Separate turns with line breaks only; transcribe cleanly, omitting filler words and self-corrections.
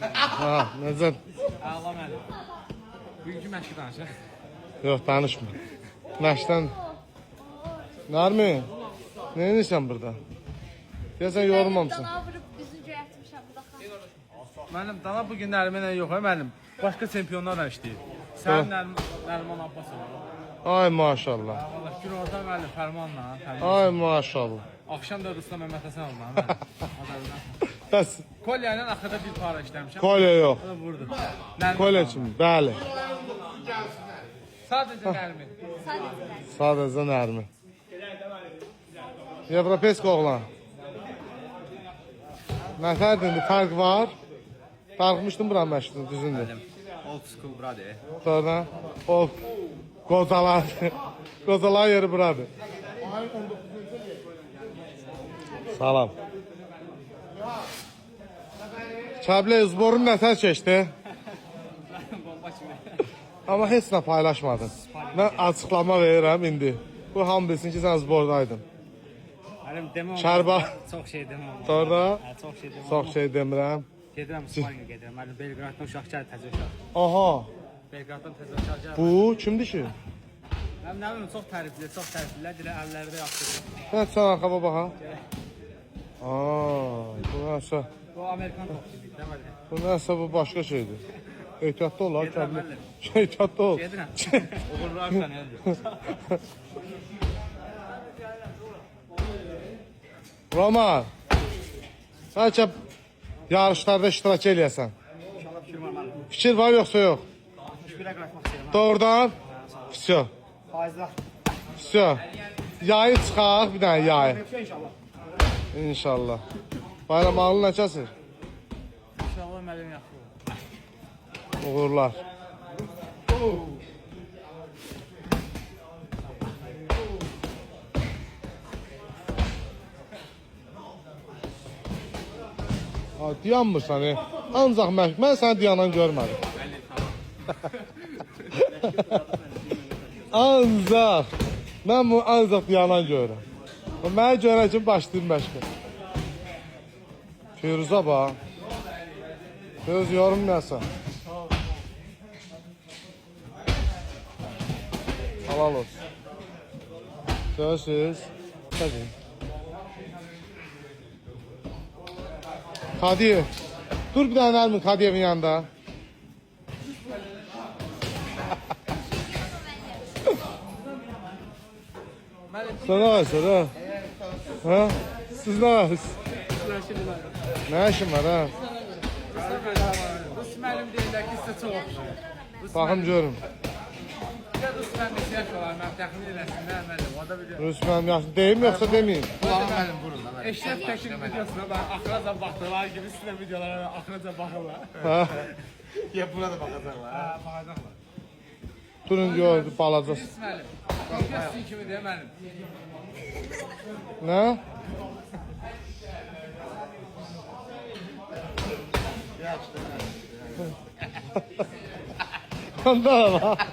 Ha, necə?
Allah müəllim. Bugünkü məşqi danışaq.
Yox, danışma. Məşqdən. Narmi, nə edirsən burada? Deyəsən yorulmamışsın.
Dana vurub üzüncə yatmışam burada.
Müəllim, Dana bugün Nərminlə yox, müəllim. Başqa çempionlarla işləyir. Sən Nərman Abbasov.
Ay maşallah.
Allah gün orada müəllim Fərmanla.
Ay maşallah.
Axşam da Ruslan Məhəmməd Həsən olmalı müəllim.
Bəs
Kolya ilə axırda bir para işləmişəm.
kolye yox.
O da vurdu.
Kolye kimi, bəli.
Sadəcə Nərmin.
Sadəcə Nərmi. Avropesk oğlan. Nətərdir, fərq var. Darıxmışdım buranın məşqini, düzündür.
Old school brother.
Sonra o qozalar, qozalar yeri buradır. Salam. Çəblə uzborun nətər keçdi?
Bomba kimi.
Amma heç nə paylaşmadın. Mən açıqlama verirəm indi. Bu hamı bilsin ki, sən uzbordaydın.
Müəllim deməm.
Çərba.
Çox şey deməm.
Sonra
Çox şey deməm.
çox şey demirəm.
Gedirəm Spanya gedirəm. Müəllim Belqraddan uşaq gəlir təzə uşaq.
Aha,
Belqraddan təzə uşaq gəlir.
bu kimdir ki?
Mənim nə bilim çox təriflilər. Dilə əllərdə yaxşıdır.
Hə, sən arxama baxa. Bu nəsə,
Bu Amerikan topçudur, deməli.
bu nəsə bu başqa şeydir. Ehtiyatlı ol,
Gedirəm,
kəndi.
müəllim.
Ehtiyatlı ol.
Gedirəm. Uğurlarsan yazır.
Roman, bəlkə yarışlarda iştirak eləyəsən.
İnşallah fikir var müəllim.
Fikir var yoxsa yox?
61'e bırakmaq istəyirəm.
Doğrudan? Всё,
Faizlər.
всё. Yayı çıxaq, bir dənə yayı.
İnşallah.
İnşallah. Bayram ağlı nə kəsir?
İnşallah müəllim yaxşı olur.
Uğurlar. Dayanmırsan, ancaq mən səni dayanan görmədim. Ancaq, mən bunu ancaq dayanan görürəm. Mənə görə ki, başlayayım məşqə. Firuz'a bax. Firuz yorulmayasan. Halal olsun. Görürsünüz. Hadi. Kadiyev. Dur bir dənə Nərmin Kadiyevin yanında. Sen ne varsın ha? Ha? Siz ne varsınız? Ne işin var ha?
Rus müəllim deyirlər ki, sizə çox oxşuyur.
Baxım görüm.
Ya Rus müəllim neçə yaş olar, mən təxmin eləsinlər müəllim, o da bilir.
Rus mənim yaşım deyim yoxsa demeyeyim.
Qulağım müəllim vurun da müəllim. Eşrəf Təkin videosuna ben axıracan baxdılar gibi sizə videolara axıracan baxırlar.
Ha?
Ya buna da baxacaqlar. Ha, baxacaqlar.
Durun gördü balacası.
Rus müəllim. Başqa sizin kimi deyə müəllim.
Ne? Onda var.